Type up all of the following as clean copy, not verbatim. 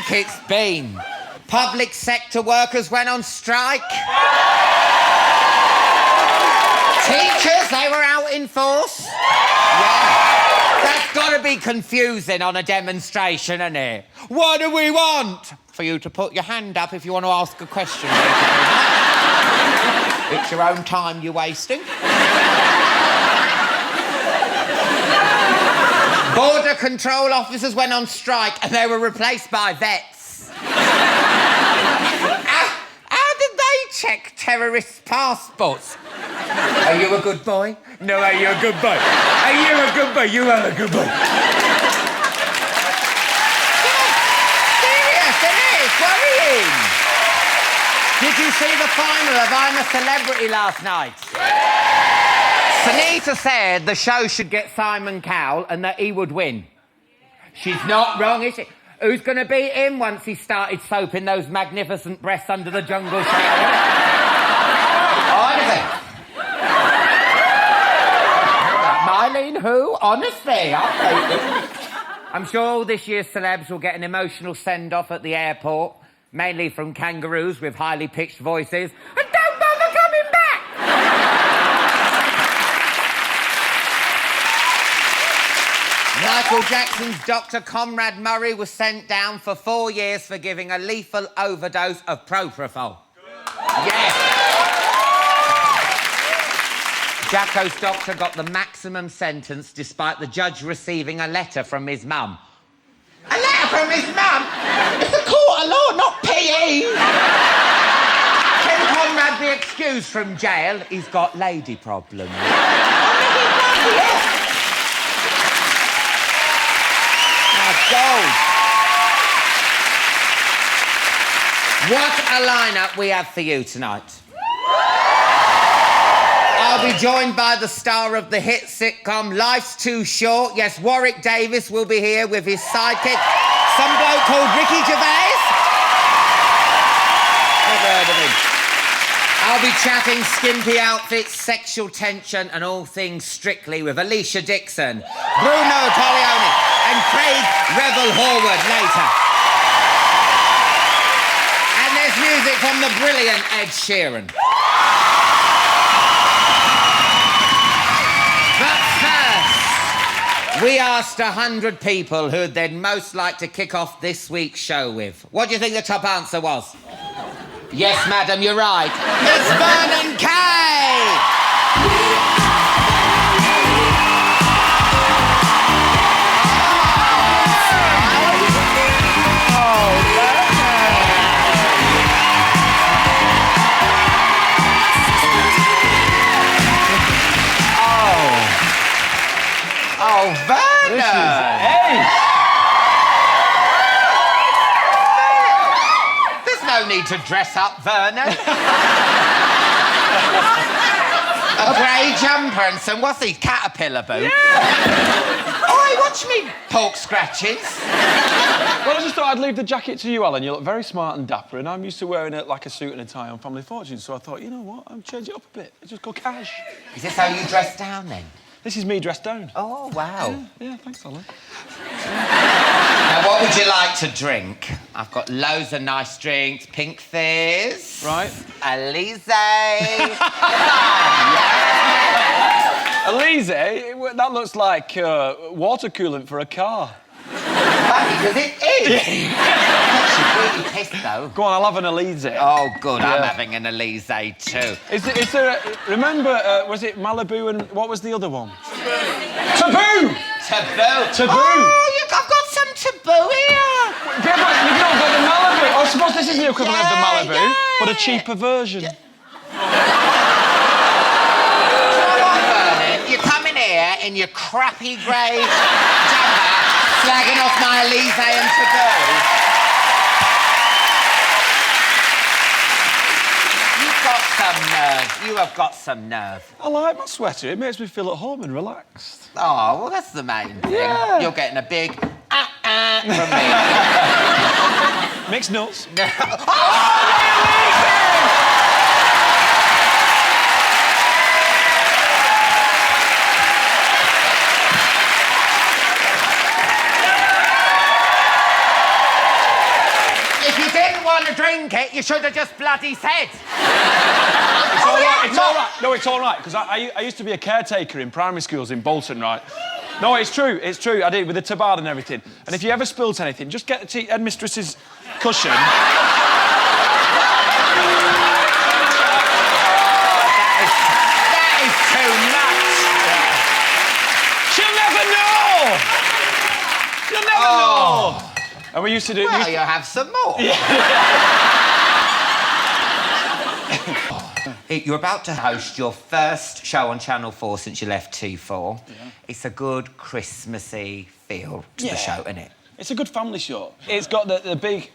week it's been. Public sector workers went on strike. Teachers, they were out in force. Yeah. That's got to be confusing on a demonstration, isn't it? What do we want? For you to put your hand up if you want to ask a question. It's your own time you're wasting. Border control officers went on strike and they were replaced by vets. How did they check terrorists' passports? Are you a good boy? No, are you a good boy? Are you a good boy? You are a good boy. Serious, isn't it? It's worrying. Did you see the final of I'm a Celebrity last night? Sunita said the show should get Simon Cowell and that he would win. She's not wrong, is she? Who's going to beat him once he started soaping those magnificent breasts under the jungle shower? Honestly. Mylene, who? Honestly, I'll take it. I'm sure all this year's celebs will get an emotional send-off at the airport, mainly from kangaroos with highly pitched voices. And don't bother coming back! Michael Jackson's Dr. Conrad Murray was sent down for 4 years for giving a lethal overdose of propofol. Yes. Jacko's doctor got the maximum sentence despite the judge receiving a letter from his mum. A letter from his mum? It's a court of law, not PE. Can Conrad be excused from jail? He's got lady problems. Gold. What a lineup we have for you tonight. I'll be joined by the star of the hit sitcom Life's Too Short. Yes, Warwick Davis will be here with his sidekick, some bloke called Ricky Gervais. Never heard of him. I'll be chatting skimpy outfits, sexual tension and all things Strictly with Alesha Dixon, Bruno Tonioli and Craig Revel Horwood later. And there's music from the brilliant Ed Sheeran. But first, we asked 100 people who they'd most like to kick off this week's show with. What do you think the top answer was? Yes, madam, you're right. It's Vernon Kay! Oh, Vernon! This is ace! There's no need to dress up, Vernon. A grey jumper and some, what's these, caterpillar boots? Yeah. Oi, watch me pork scratches. Well, I just thought I'd leave the jacket to you, Alan. You look very smart and dapper, and I'm used to wearing it like a suit and a tie on Family Fortune, so I thought, you know what, I'll change it up a bit. Just go cash. Is this how you dress down, then? This is me dressed down. Oh, wow. Yeah, thanks, Alan. Now, what would you like to drink? I've got loads of nice drinks. Pink Fizz. Right. Alizé. Yeah. Alizé? That looks like water coolant for a car. Funny, because it is. It's really pissed, though. Go on, I'll have an Alizé. Oh, good. Yeah. I'm having an Alizé, too. Is there remember, was it Malibu and what was the other one? Taboo! Taboo. Taboo. Oh, I've got some taboo here. Yeah, but you've not got the Malibu. I suppose this is the equivalent of the Malibu, but a cheaper version. Yeah. Vernon, you come in here in your crappy grey jumper, slagging off my Alizé and taboo. You've got some nerve. You have got some nerve. I like my sweater. It makes me feel at home and relaxed. Oh, well, that's the main thing. Yeah. You're getting a big from me. Mixed nuts. Oh, drink it, you should have just bloody said. It's all right, it's all right. No, it's all right, because I used to be a caretaker in primary schools in Bolton, right? No, it's true, I did, with the tabard and everything. And if you ever spilt anything, just get the headmistress's cushion. That is too much. She'll never know! She'll never know! And we used to do... Well, you have some more. You're about to host your first show on Channel 4 since you left T4. Yeah. It's a good Christmassy feel to the show, isn't it? It's a good family show. It's got the big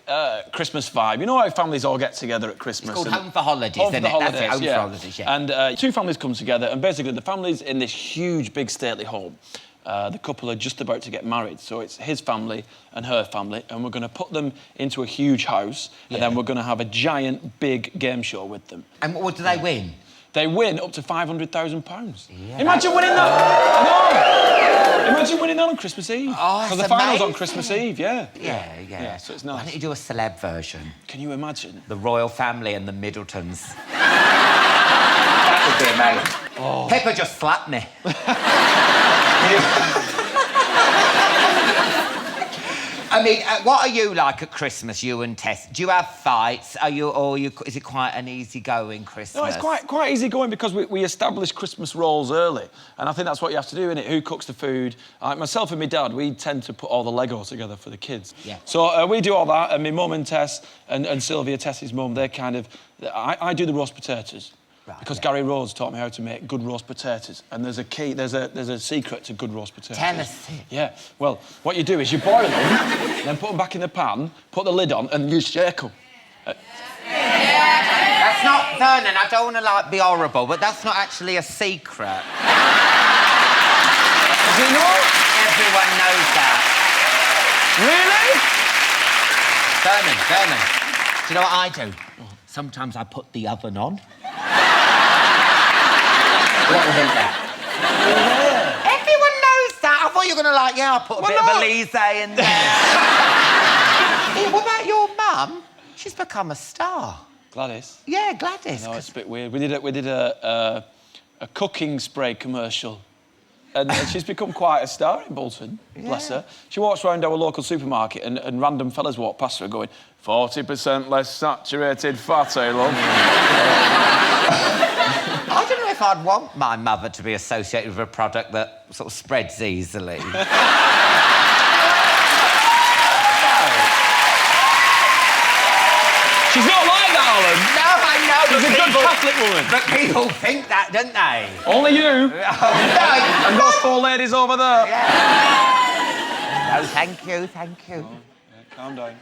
Christmas vibe. You know how families all get together at Christmas? It's called Home for Holidays, isn't it? Holidays, That's it, Home for Holidays, yeah. And two families come together, and basically the family's in this huge, big, stately home. The couple are just about to get married, so it's his family and her family, and we're going to put them into a huge house, and then we're going to have a giant, big game show with them. And what do they win? They win up to £500,000. Yeah. Imagine winning that! I know! Imagine winning that on Christmas Eve. Oh, because the final's on Christmas Eve, Yeah, so it's nice. Why don't you do a celeb version? Can you imagine? The royal family and the Middletons. That would be amazing. Oh. Pippa just slapped me. I mean, what are you like at Christmas, you and Tess? Do you have fights? Is it quite an easygoing Christmas? No, it's quite easygoing because we establish Christmas roles early, and I think that's what you have to do, innit? Who cooks the food? Like myself and my dad, we tend to put all the Legos together for the kids. Yeah. So we do all that, and my mum and Tess and Sylvia, Tess's mum, they're kind of... I do the roast potatoes. Right, because Gary Rhodes taught me how to make good roast potatoes, and there's a key, there's a secret to good roast potatoes. Tell us. Yeah. Well, what you do is you boil them, then put them back in the pan, put the lid on, and you shake them. That's not Vernon. I don't want to be horrible, but that's not actually a secret. Is it not? Everyone knows that. Really? Vernon. Do you know what I do? Sometimes I put the oven on. What do you think that? Yeah. Everyone knows that. I thought you were going to I'll put a bit of Elise in there. Hey, what about your mum? She's become a star. Gladys? Yeah, Gladys. No, it's a bit weird. We did a cooking spray commercial. And she's become quite a star in Bolton, bless her. She walks around our local supermarket and random fellas walk past her going, 40% less saturated fat, eh, love? I don't know if I'd want my mother to be associated with a product that sort of spreads easily. She's not like that, Alan. No, I know. She's a good Catholic woman. But people think that, don't they? Only you. No. And those four ladies over there. Yeah. No, thank you. Oh, yeah, calm down.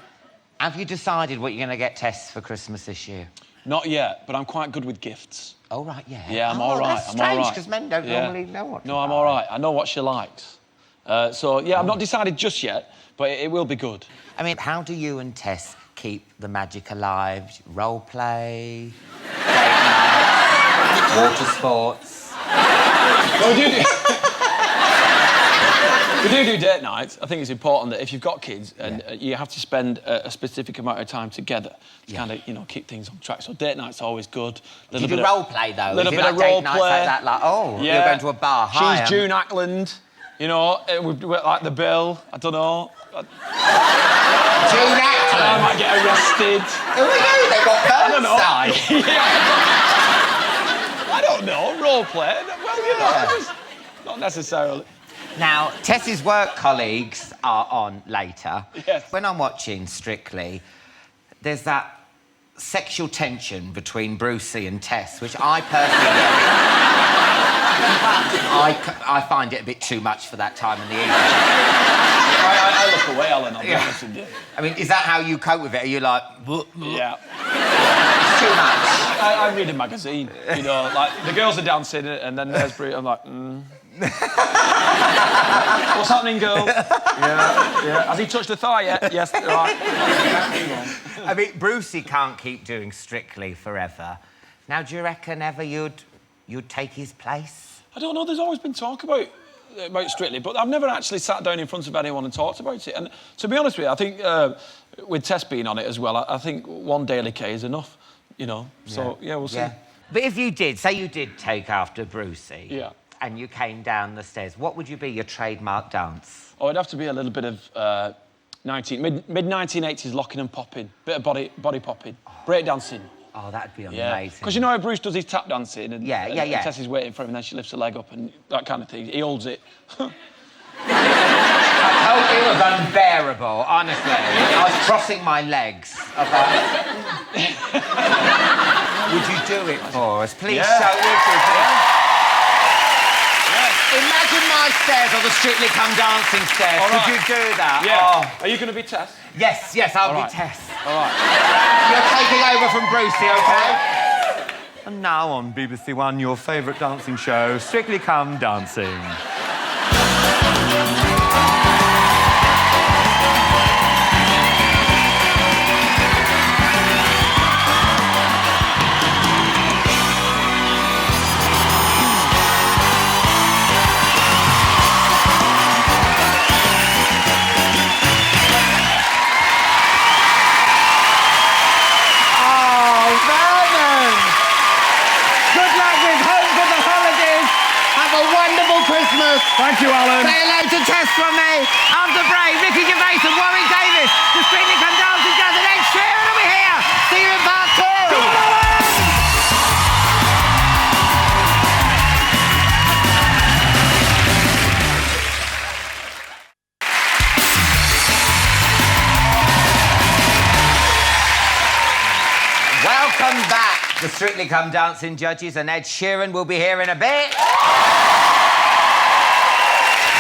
Have you decided what you're going to get Tess for Christmas this year? Not yet, but I'm quite good with gifts. Oh, right, yeah. Yeah, I'm all right. That's strange, because men don't normally know what to No, I'm buy. all right. I know what she likes. So, yeah, I've not decided just yet, but it will be good. I mean, how do you and Tess keep the magic alive? Role play, date nights, water sports. Well, we do date nights. I think it's important that if you've got kids and you have to spend a specific amount of time together to kind of, keep things on track. So date night's always good. Do you do role play, though? A little bit of date role nights play. like that, you're going to a bar. Hi, She's June Ackland. We like the bill. I don't know. June Ackland? I might get arrested. Who are you? They got Burnside. I don't know. Role play. Well, not necessarily. Now, Tess's work colleagues are on later. Yes. When I'm watching Strictly, there's that sexual tension between Brucey and Tess, which I personally... I find it a bit too much for that time in the evening. I look away, Alan, I'll be honest with you. I mean, is that how you cope with it? Are you like... Yeah. It's too much. I read a magazine, like, the girls are dancing and then there's Bruce, I'm like, What's happening, girl? Yeah. Has he touched the thigh yet? Yes, right. I mean, Brucey can't keep doing Strictly forever. Now, do you reckon ever you'd take his place? I don't know, there's always been talk about Strictly, but I've never actually sat down in front of anyone and talked about it. And to be honest with you, I think with Tess being on it as well, I think one daily K is enough, you know. So, yeah, we'll see. But if you did, say you did take after Brucey... Yeah. ...and you came down the stairs, what would you be your trademark dance? Oh, it'd have to be a little bit of mid-1980s locking and popping. Bit of body popping. Break dancing. Oh, that'd be Yeah. amazing. Because you know how Bruce does his tap dancing and, Yeah. and Tessie's waiting for him and then she lifts her leg up and that kind of thing. He holds it. I told you it was unbearable, honestly. I was crossing my legs. Would you do it for us? Please show it. Imagine my stairs or the Strictly Come Dancing stairs. All right. Could you do that? Yeah. Oh. Are you going to be Tess? Yes, I'll All be right. Tess. All right. You're taking over from Brucey, OK? And now on BBC One, your favourite dancing show, Strictly Come Dancing. Christmas. Thank you, Alan. Say hello to Tess from me. After break, Ricky Gervais and Warwick Davis. The Strictly Come Dancing jazz and Ed Sheeran will be here. See you in part 2. Welcome back. The Strictly Come Dancing judges and Ed Sheeran will be here in a bit.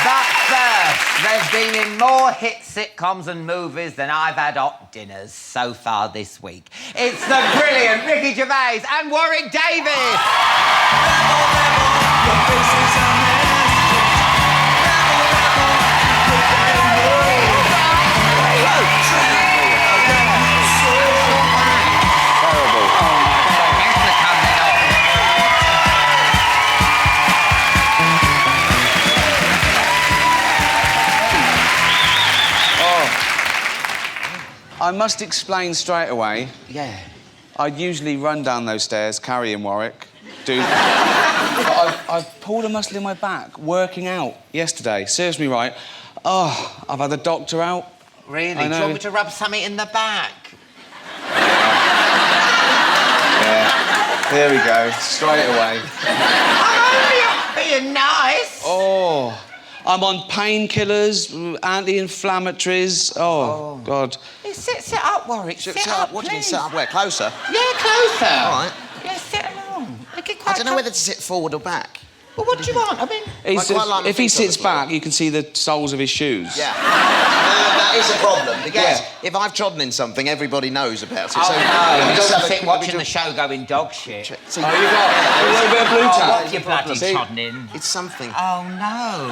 But first, they've been in more hit sitcoms and movies than I've had hot dinners so far this week. It's the brilliant Ricky Gervais and Warwick Davis. I must explain straight away. Yeah. I'd usually run down those stairs carrying Warwick. But I've pulled a muscle in my back working out yesterday. Serves me right. Oh, I've had the doctor out. Really? Do you want me to rub something in the back? Yeah. There we go. Straight away. I'm only being nice. Oh. I'm on painkillers, anti-inflammatories. Oh, God. Sit up, Warwick. Sit up, What do you mean, please. sit up where? Closer? Yeah, closer. All right. Yeah, sit along. I don't know whether to sit forward or back. Well, what do you want? I mean... If he sits back, you can see the soles of his shoes. Yeah. That is a problem, because Yeah. if I've trodden in something, everybody knows about it. Oh, so no, we you just don't have sit a- watching the show going dog shit. See, Oh, you got a little bit of blue Oh, tap. what you bloody See? trodden in? It's something. Oh, no.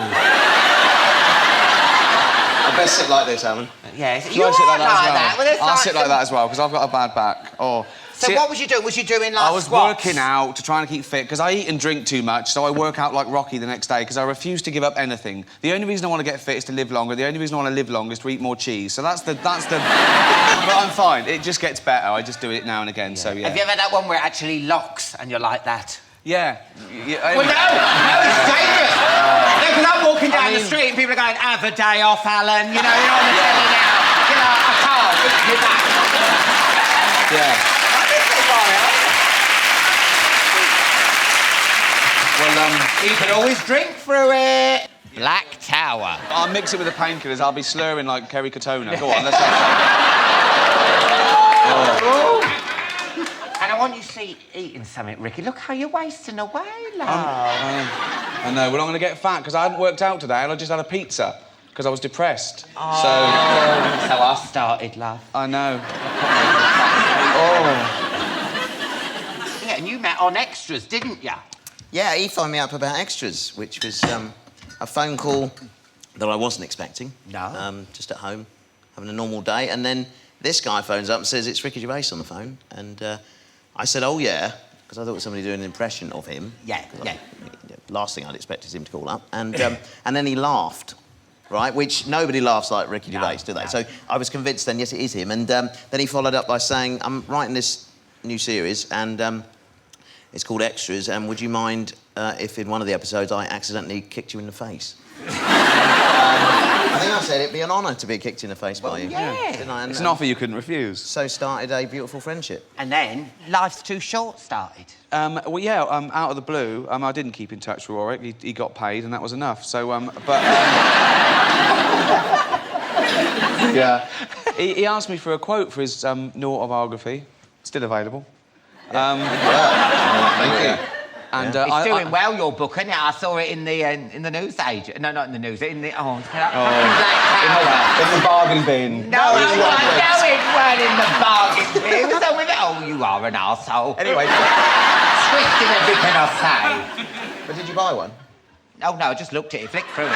I best sit like this, Alan. Yes, Shall you I are sit like like that as well? that. Well, there's I'll like sit like some- that as well, because I've got a bad back. Oh. So See, what was you doing? Was you doing like I was squats? working out to try and keep fit, because I eat and drink too much, so I work out like Rocky the next day, because I refuse to give up anything. The only reason I want to get fit is to live longer. The only reason I want to live longer is to eat more cheese. So that's the... But I'm fine. It just gets better. I just do it now and again, so yeah. Have you ever had that one where it actually locks and you're like that? Yeah. Well, no, it's dangerous. Because I'm walking down the street and people are going, have a day off, Alan. You know, you're on the telly now. You know, I can't. You're back. Yeah. Well, You can always drink through it. Black Tower. I'll mix it with the painkillers. I'll be slurring like Kerry Katona. Go on, let's have And I want you to see eating something, Ricky. Look how you're wasting away, love. I know, we're not going to get fat, because I hadn't worked out today and I just had a pizza, because I was depressed. So I started, love. I know. Yeah, and you met on Extras, didn't you? Yeah, he phoned me up about extras, which was a phone call that I wasn't expecting. No. Just at home, having a normal day. And then this guy phones up and says, it's Ricky Gervais on the phone. And I said, oh, yeah, because I thought it was somebody doing an impression of him. Yeah. Last thing I'd expect is him to call up. And then he laughed. right? Which nobody laughs like Ricky Gervais, do they? So I was convinced then, yes, it is him. And then he followed up by saying, I'm writing this new series and it's called Extras, and would you mind if in one of the episodes I accidentally kicked you in the face? I think I said it'd be an honour to be kicked in the face by you. Yeah. Didn't I? And, It's an offer you couldn't refuse. So started a beautiful friendship. And then Life's Too Short started. Well, yeah, out of the blue, I didn't keep in touch with Warwick. He got paid, and that was enough. So, yeah. He asked me for a quote for his new autobiography. Still available. Thank you. And It's doing well, your book, isn't it? I saw it in the news age. No, not in the news. In the in the bargain bin. No, it weren't in the bargain bin. It was on with it. Oh, you are an arsehole. Anyway. Twisting everything I say. But did you buy one? Oh, no, I just looked at it, flicked through it.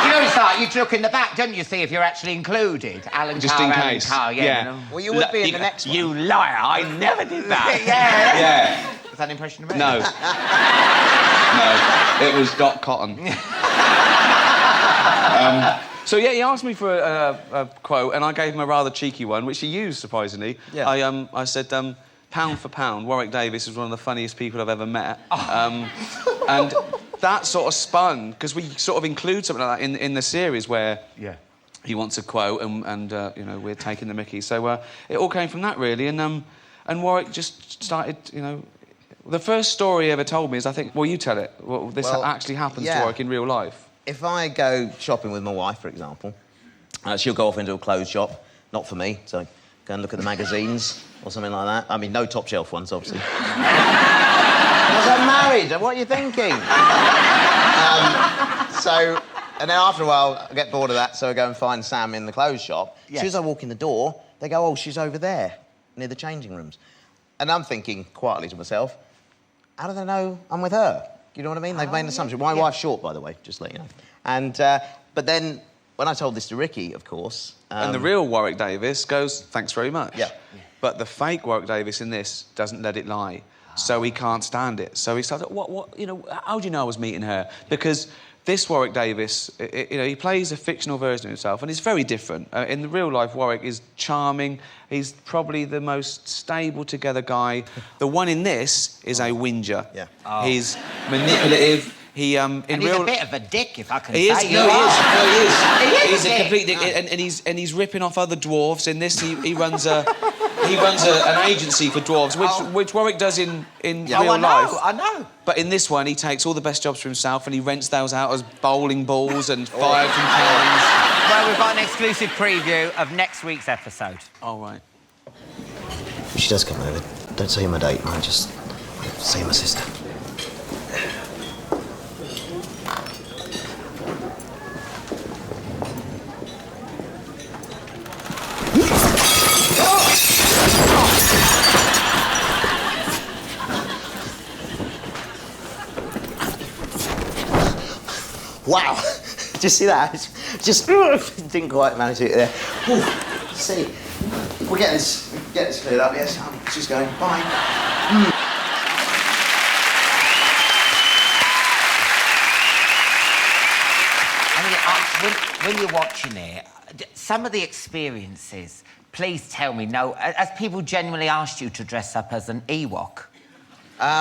You know, it's like you look in the back, don't you, see if you're actually included? Alan Just Carr, in Alan case. Carr, yeah. Yeah. You know. Well, you would be in the next one. You liar, I never did that. Yeah. Was that an impression of me? No. No. It was Doc Cotton. So, yeah, he asked me for a quote, and I gave him a rather cheeky one, which he used, surprisingly. Yeah. I said, pound for pound, Warwick Davis is one of the funniest people I've ever met. And that sort of spun, because we sort of include something like that in the series where he wants a quote and you know, we're taking the mickey. So it all came from that, really. And Warwick just started, you know... The first story he ever told me is, I think... Well, you tell it. Well, this actually happens to Warwick in real life. If I go shopping with my wife, for example, she'll go off into a clothes shop. Not for me, so go and look at the magazines or something like that. I mean, no top shelf ones, obviously. Because I'm married, what are you thinking? And then after a while, I get bored of that, so I go and find Sam in the clothes shop. As soon as I walk in the door, they go, oh, she's over there, near the changing rooms. And I'm thinking quietly to myself, how do they know I'm with her? You know what I mean? They've made an assumption. My wife's short, by the way, just to let you know. And, but then, when I told this to Ricky, of course... and the real Warwick Davis goes, thanks very much. Yeah. But the fake Warwick Davis in this doesn't let it lie. So he can't stand it. So he started, what, you know, how do you know I was meeting her? Because this Warwick Davis, you know, he plays a fictional version of himself, and it's very different. In the real life, Warwick is charming. He's probably the most stable together guy. The one in this is a whinger. Yeah. Oh. He's manipulative. He's a bit of a dick, if I can he say. Is. You No, he are. is. No, he is. He is He's a a dick. complete dick, and he's ripping off other dwarves. In this, he runs an agency for dwarves, which Warwick does in real life. I know. But in this one, he takes all the best jobs for himself, and he rents those out as bowling balls and fire from cans. Well, we've got an exclusive preview of next week's episode. All right. If she does come over, don't say my date, man. Just say my sister. Wow! Did you see that? Just didn't quite manage it there. Ooh, see, we'll get this cleared up. Yes, she's going. Bye. I mean, when you're watching it, some of the experiences, please tell me, has people genuinely asked you to dress up as an Ewok? Tell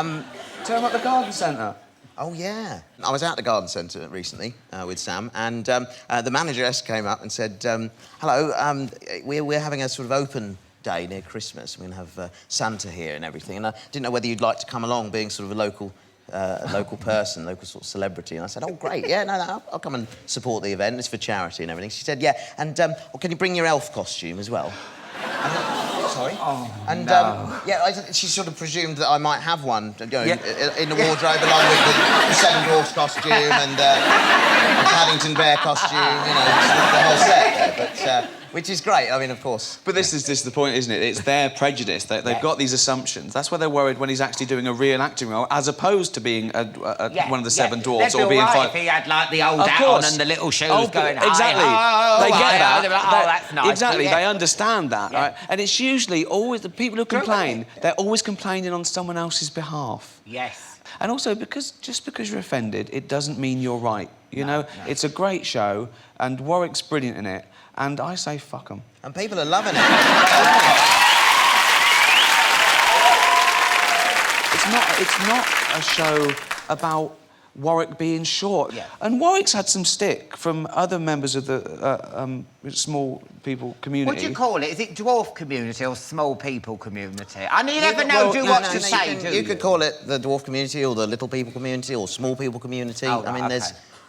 him at the garden centre. Oh, yeah. I was at the garden centre recently with Sam, and the manageress came up and said, hello, we're having a sort of open day near Christmas. We're going to have Santa here and everything, and I didn't know whether you'd like to come along, being sort of a local person, local sort of celebrity. And I said, oh, great, yeah, no, I'll come and support the event. It's for charity and everything. She said, yeah, and can you bring your elf costume as well? Sorry. Oh, and no. She sort of presumed that I might have one, you know, in the wardrobe, along with the Seven Dwarfs costume and Paddington Bear costume, you know, the whole set there. But which is great. I mean, of course. But this is the point, isn't it? It's their prejudice. They've got these assumptions. That's why they're worried when he's actually doing a real acting role, as opposed to being one of the Seven Dwarfs or being if he had like the old hat on and the little shoes going. Exactly. They get that. That's nice. Exactly. They understand that, right? And it's usually always the people who complain. They're always complaining on someone else's behalf. Yes. And also, just because you're offended, it doesn't mean you're right. You know, it's a great show, and Warwick's brilliant in it, and I say fuck 'em. And people are loving it. It's not a show about Warwick being short. Yeah. And Warwick's had some stick from other members of the small people community. What do you call it? Is it dwarf community or small people community? I never know what to say, do you? You could call it the dwarf community or the little people community or small people community. Oh, I mean, okay.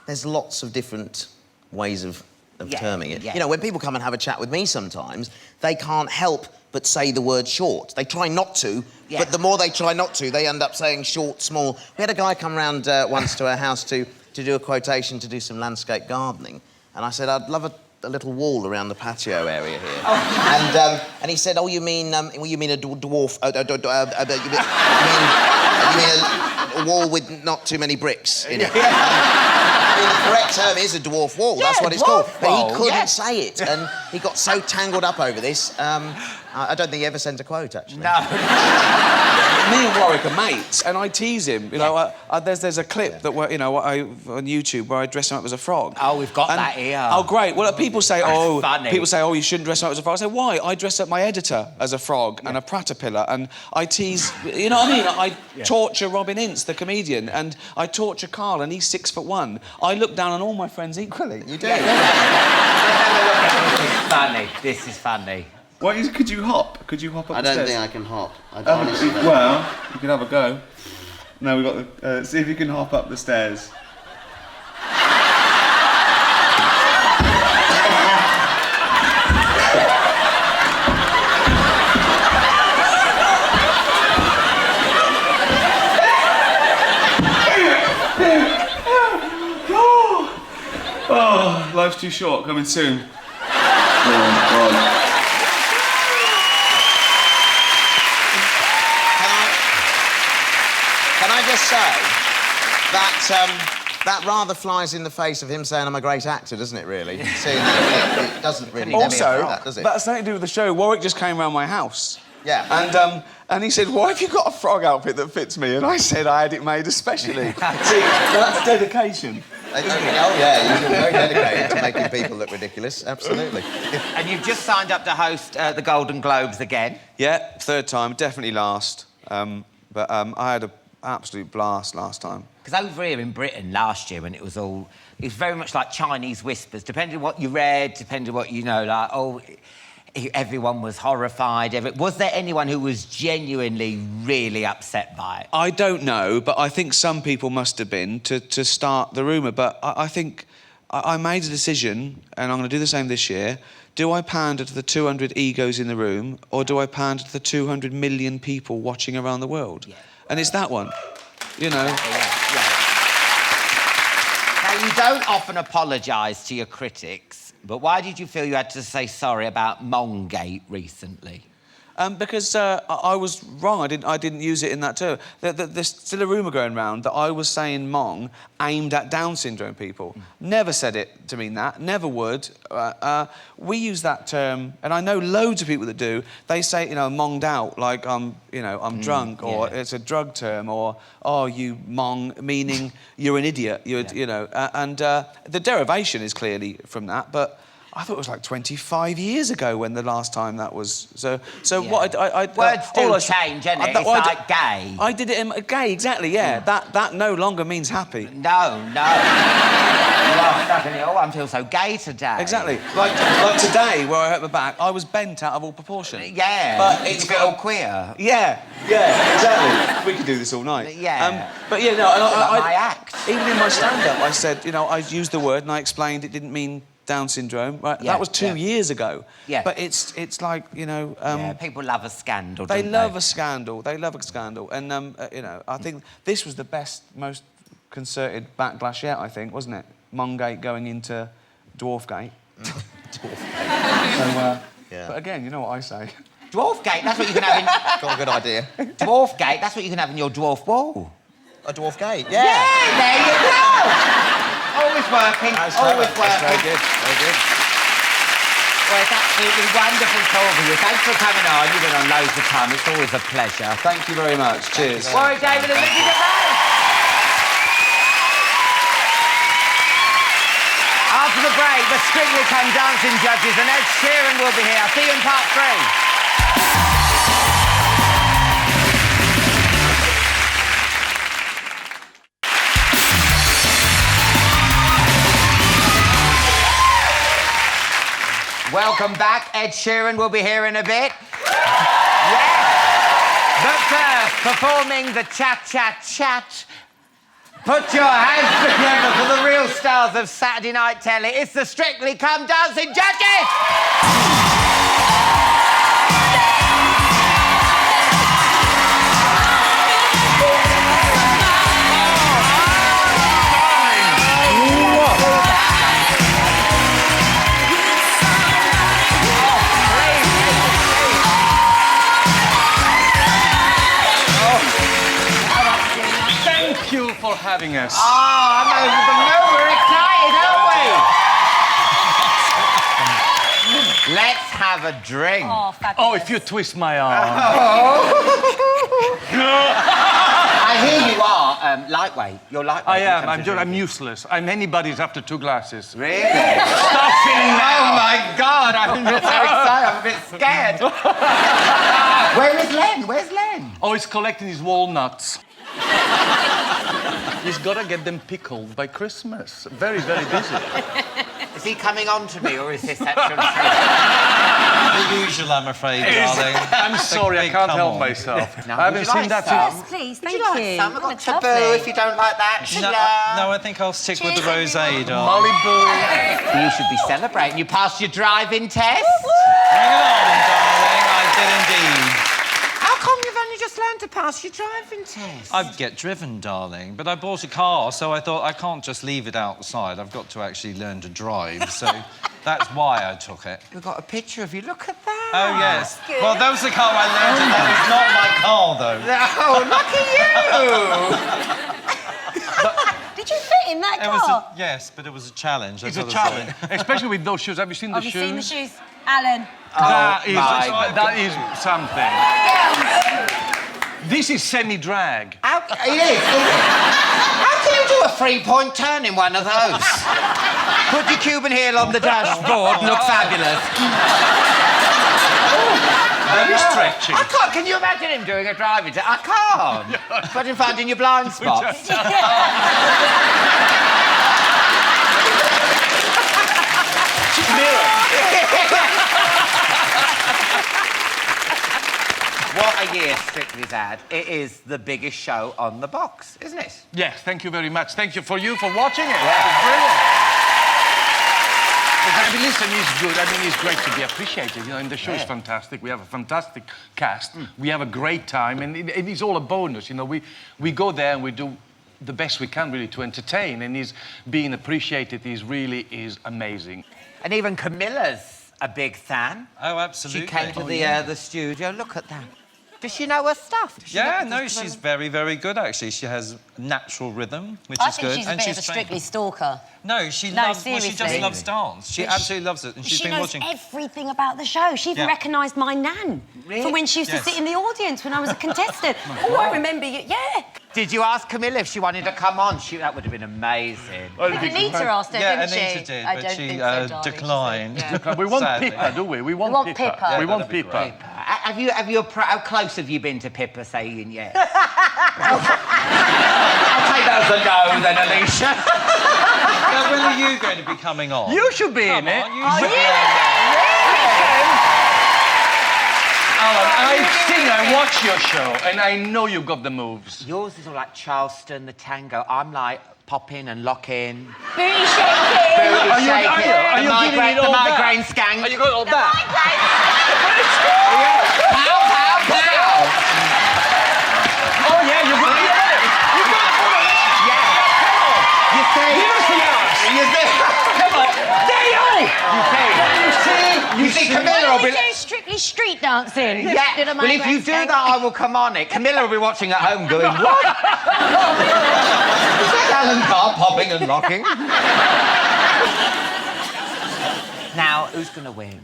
there's lots of different ways of terming it. Yeah. You know, when people come and have a chat with me sometimes, they can't help but say the word short. They try not to, but the more they try not to, they end up saying short, small. We had a guy come round once to our house to do a quotation to do some landscape gardening, and I said, I'd love a little wall around the patio area here. Oh. And he said, oh, you mean a dwarf... you mean a wall with not too many bricks in it. I mean, the correct term is a dwarf wall. That's what it's called. But he couldn't say it, and he got so tangled up over this. I don't think he ever sent a quote, actually. No. Me and Warwick are mates, and I tease him. You know, there's a clip that on YouTube where I dress him up as a frog. Oh, we've got that here. Oh, great. Well, people say, funny. you shouldn't dress him up as a frog. I say, why? I dress up my editor as a frog and a platypillar, and I tease. You know what I mean? I torture Robin Ince, the comedian, and I torture Carl, and he's 6'1". I look down on all my friends equally. You do. This is funny. This is funny. Could you hop? Could you hop up the stairs? I don't think I can hop. Well, you can have a go. No, we've got the... see if you can hop up the stairs. Oh, life's too short. Coming soon. Oh, God. Can I just say that rather flies in the face of him saying I'm a great actor, doesn't it, really? Seeing that it doesn't really... Also, that, does it? that's nothing to do with the show. Warwick just came round my house. Yeah. And he said, why have you got a frog outfit that fits me? And I said I had it made especially. See, that's dedication. Oh, yeah, you're very dedicated to making people look ridiculous. Absolutely. And you've just signed up to host the Golden Globes again. Yeah, third time, definitely last. But I had an absolute blast last time. Because over here in Britain last year, when it was very much like Chinese whispers, depending on what you read, depending on what you know, like, everyone was horrified. Was there anyone who was genuinely really upset by it? I don't know, but I think some people must have been to start the rumour. But I think I made a decision, and I'm going to do the same this year. Do I pander to the 200 egos in the room, or do I pander to the 200 million people watching around the world? Yeah. And it's that one, you know. Yeah. Now, you don't often apologise to your critics, but why did you feel you had to say sorry about Mongate recently? Because I was wrong. I didn't use it in that term. There's still a rumour going around that I was saying Mong aimed at Down syndrome people. Never said it to mean that. Never would. We use that term, and I know loads of people that do. They say, monged out, like I'm drunk, or it's a drug term, or you mong, meaning you're an idiot. The derivation is clearly from that, but. I thought it was like 25 years ago when the last time that was... So what I... Words do change, innit? It's like gay. I did it in... Gay, exactly, yeah. That no longer means happy. No. You are stuck in it. Oh, I feel so gay today. Exactly. Like today, where I hurt my back, I was bent out of all proportion. Yeah. But it's a bit all queer. Yeah, exactly. We could do this all night. Yeah. But yeah, no... And my act. Even in my stand-up, I said, I used the word and I explained it didn't mean... Down syndrome, right? Yeah, that was 2 years ago. Yeah. But it's like, people love a scandal, They don't love a scandal. They love a scandal. And, I think this was the best, most concerted backlash yet, I think, wasn't it? Mongate going into Dwarfgate. Dwarfgate. But again, you know what I say. Dwarfgate, that's what you can have in... Got a good idea. Dwarfgate, that's what you can have in your dwarf wall. A dwarf gate, Yeah, there you go! Always working, always working. Very good, very good. Well, it's absolutely wonderful talking to you. Thanks for coming on. You've been on loads of time. It's always a pleasure. Thank you very much. Cheers. Warwick David and Ricky Gervais. the break, the Strictly Come Dancing judges and Ed Sheeran will be here. I'll see you in part 3. Welcome back. Ed Sheeran will be here in a bit. Yes. But first, performing the chat. Put your hands together for the real stars of Saturday night telly. It's the Strictly Come Dancing judges! Thank you for having us. Oh, I'm over the moon. We're excited, aren't we? Let's have a drink. Oh, fabulous. Oh, if you twist my arm. I hear you are lightweight. You're lightweight. I am. I'm useless. I'm anybody's after 2 glasses. Really? Stop feeling now. Oh, my God. I'm so excited. I'm a bit scared. Where is Len? Where's Len? Oh, he's collecting his walnuts. He's got to get them pickled by Christmas. Very, very busy. Is he coming on to me, or is this actually true? The usual, I'm afraid, darling. I'm sorry, I can't help on. myself. Now, I haven't would you seen like that some? Yes, please, thank you. Would you like some? I've got That's taboo lovely. if you don't like that. No, I think I'll stick with the Cheers, rosé, darling. Malibu. You should be celebrating. You passed your driving test. Hang on, darling, I did indeed. How come you've only just learned to pass your driving test? I get driven, darling, but I bought a car, so I thought I can't just leave it outside. I've got to actually learn to drive, so that's why I took it. We've got a picture of you. Look at that. Oh, yes. good. Well, that was the car I learned it. That is not my car, though. Oh, look at you. Did you fit in that It was car? yes, but it was a challenge. It's a challenge, especially with those shoes. Have you seen the Have you shoes? seen the shoes? Alan. That is my something. This is semi-drag. How can you do a 3-point turn in one of those? Put your Cuban heel on the dashboard and look fabulous. Very stretchy. I can't. Can you imagine him doing a driving test? I can't. But him finding your blind spots. What a year Strictly's had. It is the biggest show on the box, isn't it? Yes, thank you very much. Thank you for watching it. Yeah. It's brilliant. But, I mean, listen, it's good. I mean, it's great to be appreciated. You know, and the show is fantastic. We have a fantastic cast. We have a great time, and it is all a bonus. You know, we go there and we do the best we can, really, to entertain, and he's being appreciated. Is amazing. And even Camilla's a big fan. Oh, absolutely. She came to the studio. Look at that. Does she know her stuff? Does she Yeah, know- no, she's very, very good, actually. She has natural rhythm, which I is think good. she's a bit of a Strictly stalker. No, she No, loves... Well, she just seriously. loves dance. She absolutely loves it, and she's She been knows watching... everything about the show. She even Yeah. recognised my nan from when she used to Yes. sit in the audience when I was a contestant. Oh, I remember you. Yeah. Did you ask Camilla if she wanted to come on? That would have been amazing. Anita asked her, Yeah, didn't she? Anita did, I but don't she think so, darling, she said. declined. Yeah. We want Sadly. Pippa, do we? We want want Pippa. Pippa. We want Pippa. How close have you been to Pippa saying yes? I'll take that as a no then, Alesha. Now, when are you going to be coming on? You should be in it. You should be on. Alan, I've seen and watched your show, and I know you've got the moves. Yours is all like Charleston, the tango. I'm like pop in and lock in. Booty shaking. Booty Are you shaking. giving it The all that? migraine skank. Are you got all that? Pow, pow, pow. Oh, yeah, you got it. You got it. Yeah. You see? Give us the arse. You see? Come on. There you go. You see, Camilla will be... do Strictly street dancing. Yeah, Did a well, if you migraine do skank. that, I will come on it. Camilla will be watching at home going, what? Is that Alan Carr popping and locking? Now, who's going to win?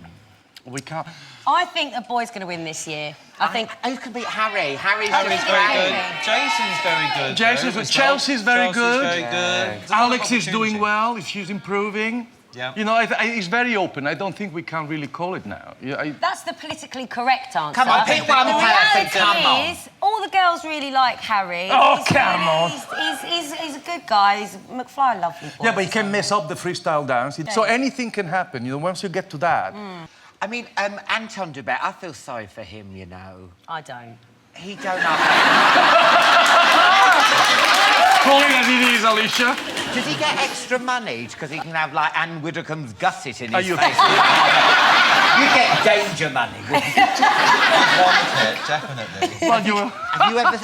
We can't. I think the boy's going to win this year. I think... Who can beat Harry? Harry's Harry's great. very good. Jason's very good. Jason's though, good. as well. Chelsea's very good. Chelsea's very good. There's a lot of Alex is doing opportunity. well. She's improving. Yeah. You know, it's very open. I don't think we can really call it now. That's the politically correct answer. Come on, pick one The person, come on. reality is, all the girls really like Harry. Oh, come on. He's a good guy. He's McFly, lovely boy. Yeah, but he can mess up the freestyle dance. So anything can happen, you know, once you get to that. I mean, Anton Dubet, I feel sorry for him, you know. I don't. He don't know. Calling as it is, Alesha. Does he get extra money because he can have, like, Anne Widdecombe's gusset in Are his you- face? You get danger money. Want it, definitely. Well, you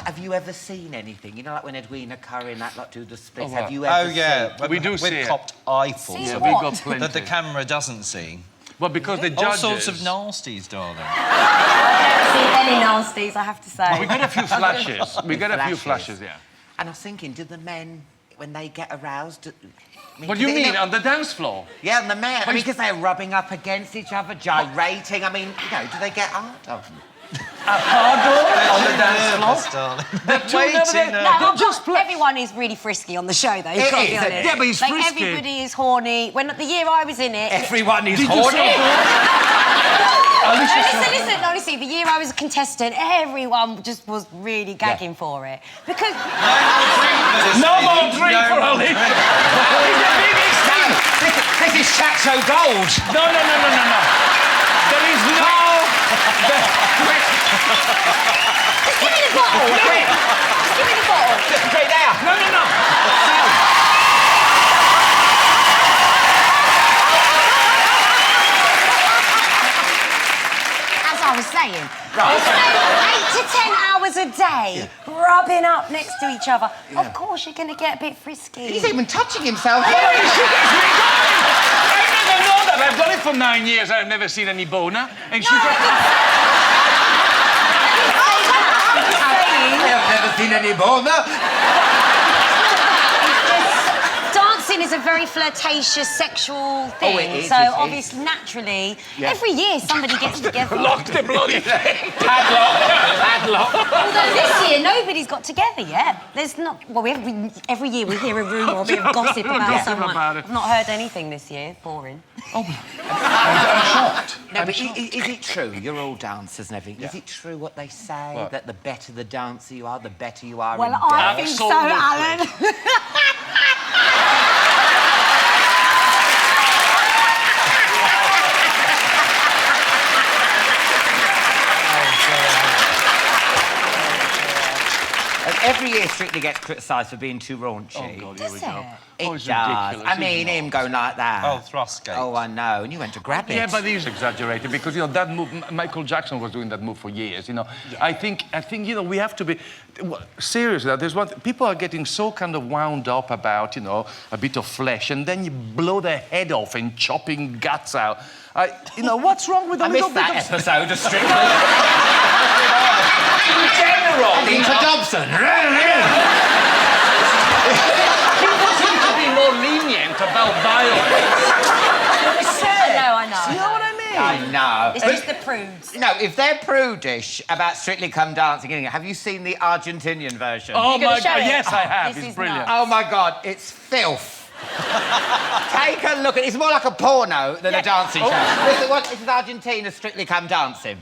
Have you ever seen anything? You know, like when Edwina Curry and that lot do the splits. Oh, have you Oh, ever yeah. seen? We do see We've it. copped eyefuls See of we what? got plenty. that the camera doesn't see. Well, because the All judges... sorts of nasties, darling. See any nasties, I have to say. We get a few flashes. We get a few Flashes. flashes, yeah. And I was thinking, do the men, when they get aroused... I mean, What do you do they mean, not- on the dance floor? Yeah, and the men. I mean, because they're rubbing up against each other, gyrating. I mean, you know, do they get hard on? Hard on the dance floor? Darling. They're Way never too there. nervous. No, Just play. everyone is really frisky on the show, though. It You've got to be is, honest. yeah, but he's like, frisky. everybody is horny. When the year I was in it... Everyone is Did you horny. say Listen, honestly, the year I was a contestant, everyone just was really gagging for it. Because... No more drink for Alesha. This is Chateau Gold. No. There is no... Just give me the bottle, quick. Just give me the bottle. Straight there. No. As I was saying, we spend 8 to 10 hours a day rubbing up next to each other. Of course, you're going to get a bit frisky. He's even touching himself. I never know that. I've done it for 9 years. I've never seen any boner. And she got... I've never seen any boner. Dancing is a very flirtatious sexual thing. it is, so it is. obviously, naturally, every year somebody gets together. Lock the bloody thing. Padlock. Although this year nobody's got together yet. There's not. Well, every year we hear a rumour or a bit of gossip about Gossip someone. about it. I've not heard anything this year. Boring. I'm shocked. No, but is it true? You're all dancers and everything. Is it true what they say? What? That the better the dancer you are, the better you are Well, in I bed? think so, Alan. And every year Strictly gets criticised for being too raunchy. Oh, God, here we Does go. it? It Oh, it's does. ridiculous. I mean, It's him going like that. Oh, thrustgate. Oh, I know. And you went to grab it. Yeah, but he's exaggerated because, you know, that move, Michael Jackson was doing that move for years, you know. Yeah. I think, you know, we have to be... Seriously, there's one... People are getting so kind of wound up about, you know, a bit of flesh, and then you blow their head off and chopping guts out. You know, what's wrong with a I little missed bit that of... episode of Strictly. In general! Into Dobson. People seem to be more lenient about violence. I know. You know what I mean? I know. It's just the prudes. No, if they're prudish about Strictly Come Dancing, have you seen the Argentinian version? Oh, You gonna my show God, it? yes, I have. This It's is brilliant. nuts. Oh my God, it's filth. Take a look at it. It's more like a porno than a dancing show. This is Argentina Strictly Come Dancing.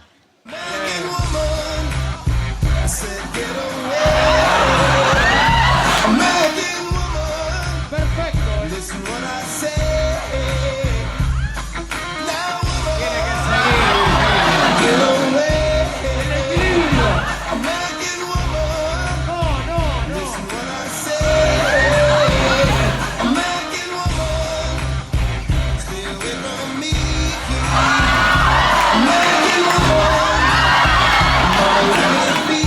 Listen what I say. Get away. American woman. Listen what I say. American woman. Stay away from me. American woman. Mama, let me be.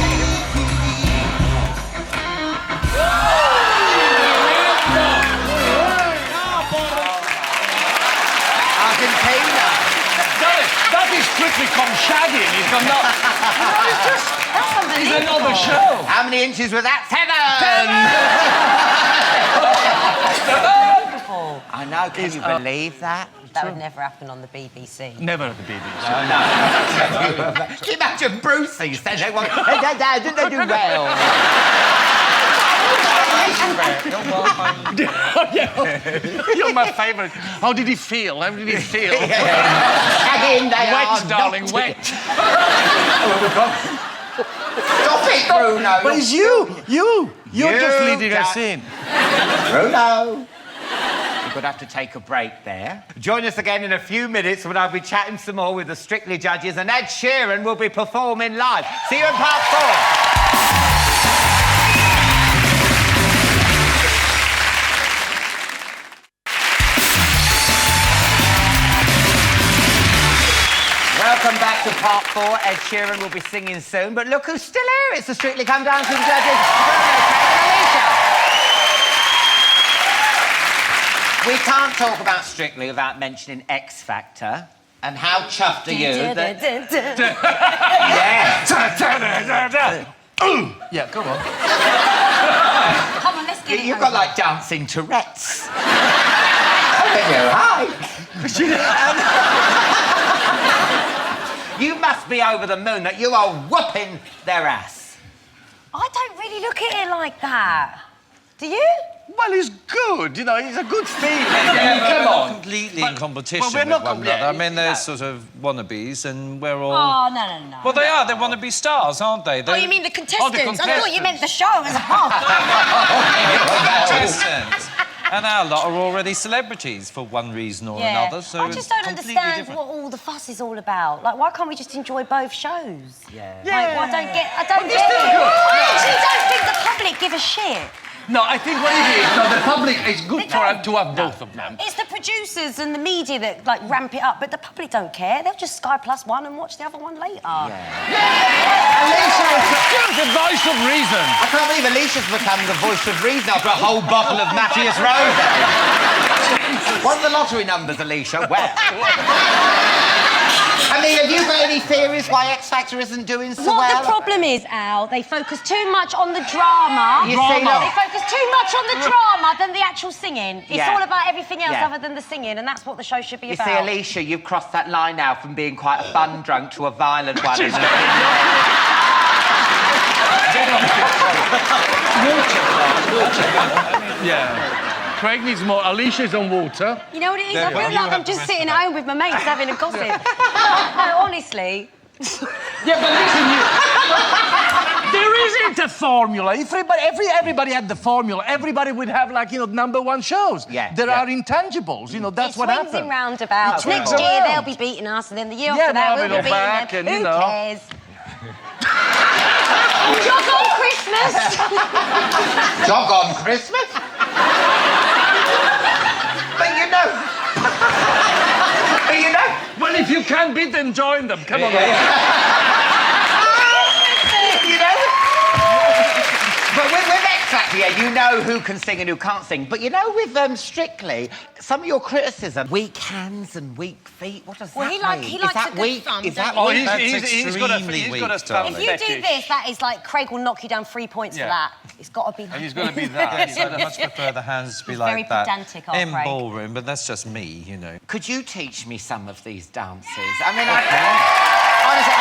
Argentina. That is Strictly Come Shagging. It's not... That's It's unbelievable. another show. How many inches was that? 7! Beautiful. I know, can you believe that? That would never happen on the BBC. Never at the BBC. Can you imagine Brucey said they didn't do well? You're my favourite. How did he feel? How did he feel? Wet, darling, wet. Stop it, Bruno. But it's you. You're just leading us in. Bruno. We're going to have to take a break there. Join us again in a few minutes when I'll be chatting some more with the Strictly judges, and Ed Sheeran will be performing live. See you in part 4. Welcome back to part 4. Ed Sheeran will be singing soon, but look who's still here. It's the Strictly Come Dancing judges, Bruno, Craig and Alesha. We can't talk about Strictly without mentioning XFactor. And how chuffed are you that... Yeah, come on. Come on, let's get it. You've got, like, dancing Tourette's. Hi. You must be over the moon that you are whooping their ass. I don't really look at it like that. Do you? Well, it's good, you know, it's a good feeling. Come on. Completely in competition we're with not one another. I mean, they're sort of wannabes, and we're all... Oh, no. Well, they are. They're wannabe stars, aren't they? Oh, you mean the contestants? I thought you meant the show as a whole. Contestants. And our lot are already celebrities for one reason or another, so I just don't it's completely understand different. what all the fuss is all about. Like, why can't we just enjoy both shows? Yeah. Like, I don't get it. I actually don't think the public give a shit. No, I think what it is, the public is good to have both of them. It's the producers and the media that, like, ramp it up, but the public don't care. They'll just Sky Plus one and watch the other one later. Alesha, The voice of reason. I can't believe Alesha's become the voice of reason after a whole bottle of Matthias Rose. What are the lottery numbers, Alesha? Well... I mean, have you got any theories why XFactor isn't doing so well? What the problem is, Al, they focus too much on the drama. You see, look. They focus too much on the drama than the actual singing. It's Yeah. all about everything else Yeah. other than the singing, and that's what the show should be You about. see, Alesha, you've crossed that line now from being quite a fun drunk to a violent one. Yeah. Craig needs more. Alesha's on water. You know what it is? I feel like I'm just sitting at home with my mates having a gossip. No, honestly. Yeah, but listen, there isn't a formula. If everybody had the formula, everybody would have, like, #1 shows. Yeah, There are intangibles, that's what happens. Swings in roundabouts. It swings Next year around. they'll be beating us, and then the year Yeah, after that now we'll be we'll back beating and, them. Who cares? Jog on Christmas! Jog on Christmas? But you know... Well, if you can't beat them, join them. Come on. You know? But with XFactor, you know who can sing and who can't sing. But with Strictly, some of your criticism, weak hands and weak feet, what does that mean? He likes that a good weak? thumb, Is that don't weak? He's got a thumb If you do this, that is like Craig will knock you down 3 points for that. It's got to be that. And he's got to be that. Yes, I'd much prefer the hands to be He's like very that pedantic, in Craig. ballroom, but that's just me, Could you teach me some of these dances? I mean, honestly,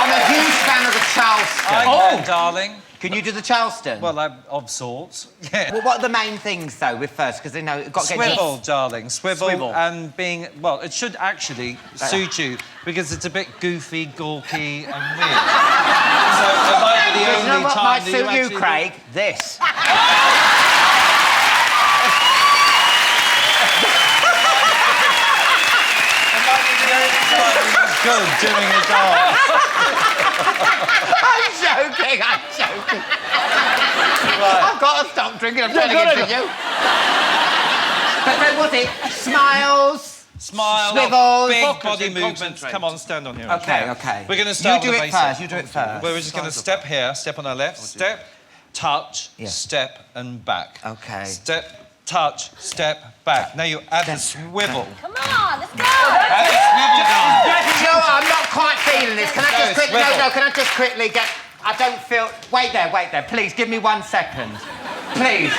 I'm a huge fan of the Charleston. I can, darling. Can you do the Charleston? Well, of sorts. Yeah. Well, what are the main things, though, with first? Because, you've got to get... Swivel, darling. Swivel. Swivel. And being... Well, it should actually suit you because it's a bit goofy, gawky and weird. So it might be the You know only what time might that suit you, actually... Craig? This. Good, doing a dance. I'm joking. Right. I've got to stop drinking. I'm trying to get to you. But then what's it? Smiles. Smile. Swivels. Big Focus body and movements. concentrate. Come on, stand on here. Okay. We're going to start You do with the it basics. first. You do it first. We're just going to step here, step on our left, step, touch, step, and back. Okay. Step, touch, step, back. Now you add the swivel. Come on, let's go! Add the swivel down. You know what? I'm not quite feeling this. Can I just quickly... No, can I just quickly get... I don't feel... Wait there. Please, give me 1 second. Please.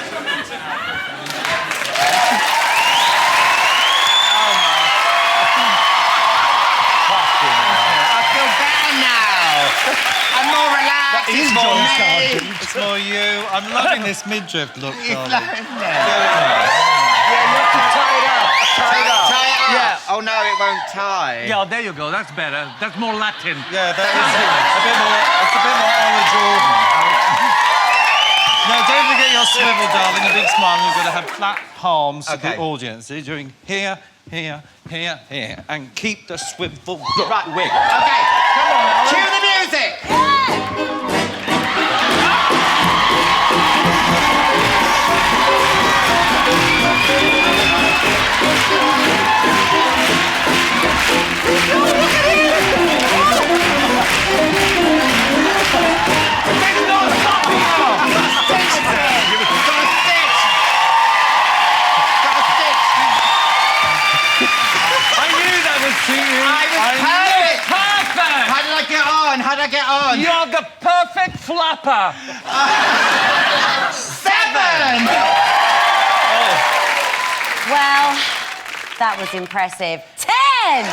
I feel better now. I'm more relaxed. It's more for you. I'm loving this midriff look, darling. Yeah, you have to tie it up. Tie it up. tie it up. Yeah. Oh no, it won't tie. Yeah, there you go. That's better. That's more Latin. Yeah, that is a bit more. It's a bit more Ola Jordan. No, don't forget your swivel, darling. A big smile. You've got to have flat palms for the audience. You're doing here, here, here, here, and keep the swivel. Right, wig. Okay, come on, Alan. Cue the music. How did I get on? You're the perfect flapper. 7! Well, that was impressive. 10!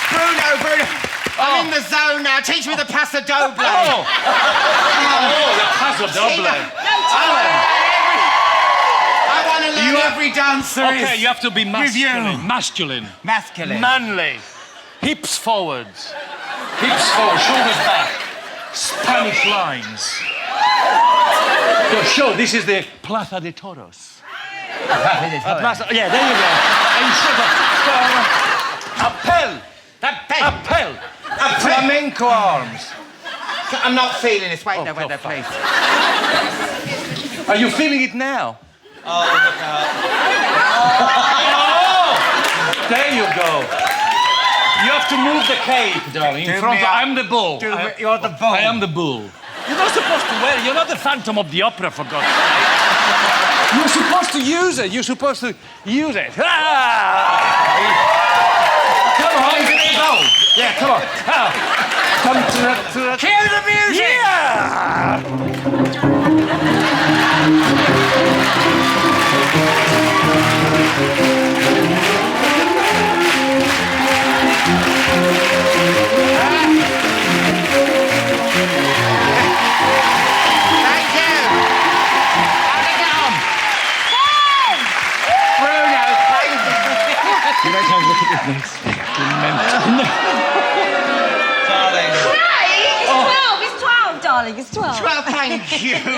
Bruno, I'm in the zone now. Teach me the paso doble. Oh, the paso doble. I want to learn every dance there is. Okay, you have to be masculine. Masculine. Manly. Hips forwards. Hips forward. Shoulders back. Spanish lines. Show. This is the Plaza de Toros. Yeah, there you go. And Appel. Flamenco arms. I'm not feeling this. Wait, no, please. Are you feeling it now? Oh, look out. Oh! There you go. You have to move the cape, darling. In front of... I'm the bull. You're the bull. I am the bull. You're not supposed to wear it. You're not the Phantom of the Opera, for God's sake. You're supposed to use it. You're supposed to use it. Come on. Yeah, come on. Cue the music! Yeah! You don't have to look at this. Darling. It's 12, darling. It's 12. 12, thank you. 12.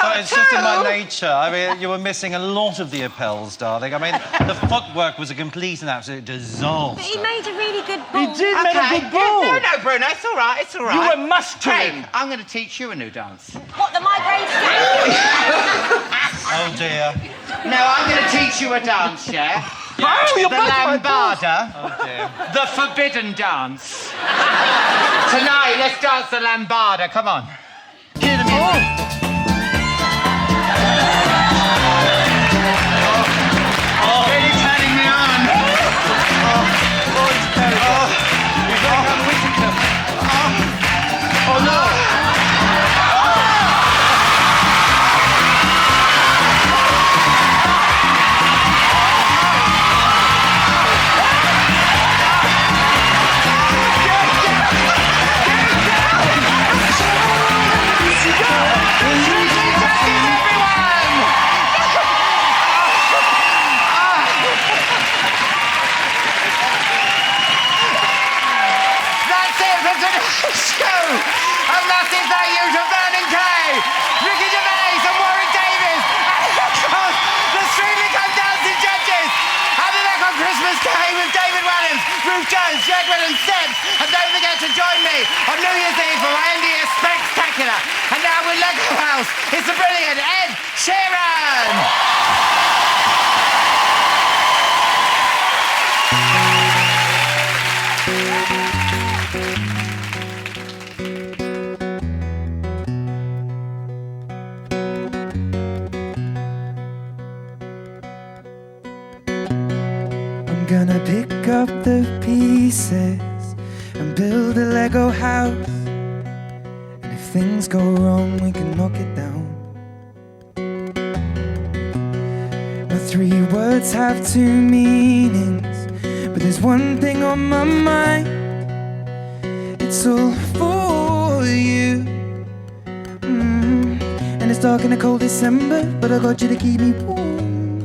So it's just in my nature. I mean, you were missing a lot of the appels, darling. I mean, the footwork was a complete and absolute disaster. But he made a really good ball. He did make a good ball. No, Bruno, it's all right. It's all right. You were masculine. Hey, I'm going to teach you a new dance. What, the migraine Oh, dear. No, I'm going to teach you a dance, yeah? Oh, you're The back to my lambada. Oh, dear. The forbidden dance. Tonight, let's dance the lambada. Come on. Cue the music. Really turning me on. Oh, no. A massive thank you to Vernon, Ricky Gervais and Warwick Davis. And of course, the Strictly Come Dancing judges. I'll be back on Christmas Day with David Wallens, Ruth Jones, Jedwell and Sebs. And don't forget to join me on New Year's Eve for my NDS Spectacular. And now with Lego House, it's the brilliant Ed Sheeran. Gonna pick up the pieces and build a Lego house. And if things go wrong, we can knock it down. My 3 words have 2 meanings, but there's one thing on my mind. It's all for it's dark in a cold December, but I got you to keep me warm.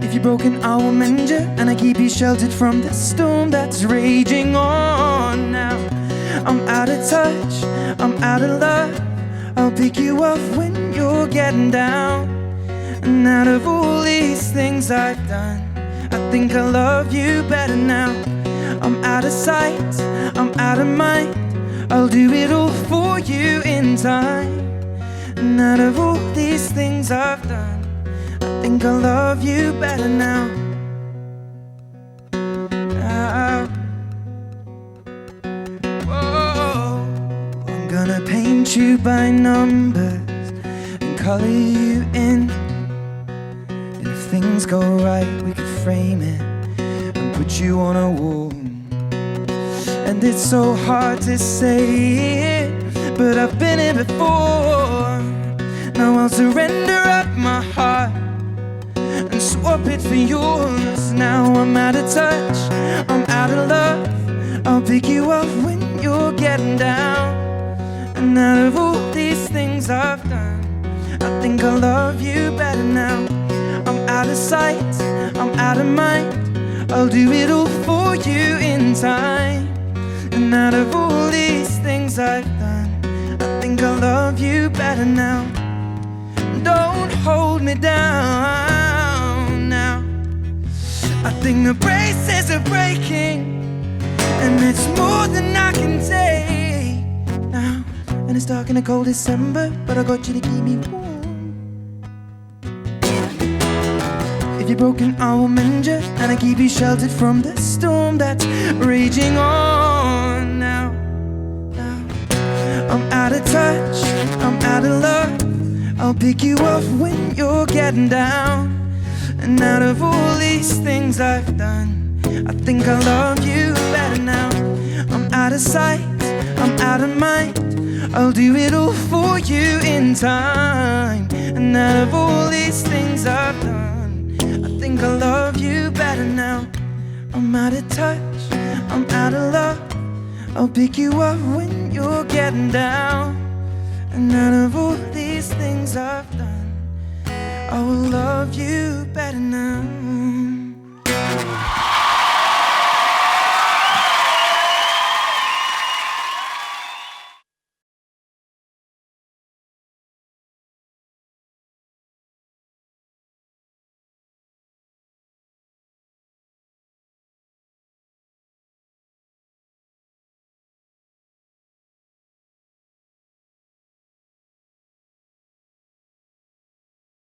If you're broken, I will mend you, and I keep you sheltered from the storm that's raging on now. I'm out of touch, I'm out of love. I'll pick you up when you're getting down. And out of all these things I've done, I think I love you better now. I'm out of sight, I'm out of mind. I'll do it all for you in time. And out of all these things I've done, I think I love you better now. Whoa, I'm gonna paint you by numbers and color you in. And if things go right, we could frame it and put you on a wall. And it's so hard to say it, but I've been here before. Now I'll surrender up my heart and swap it for yours. Now I'm out of touch, I'm out of love. I'll pick you up when you're getting down. And out of all these things I've done, I think I love you better now. I'm out of sight, I'm out of mind. I'll do it all for you in time. And out of all these things I've done, I think I love you better now. Don't hold me down now. I think the braces are breaking, and it's more than I can take now. And it's dark in a cold December, but I got you to keep me warm. If you're broken, I will mend you, and I keep you sheltered from the storm that's raging on now. I'm out of touch, I'm out of love. I'll pick you up when you're getting down. And out of all these things I've done, I think I love you better now. I'm out of sight, I'm out of mind. I'll do it all for you in time. And out of all these things I've done, I think I love you better now. I'm out of touch, I'm out of love. I'll pick you up when you're getting down. And out of all these things I've done, I will love you better now.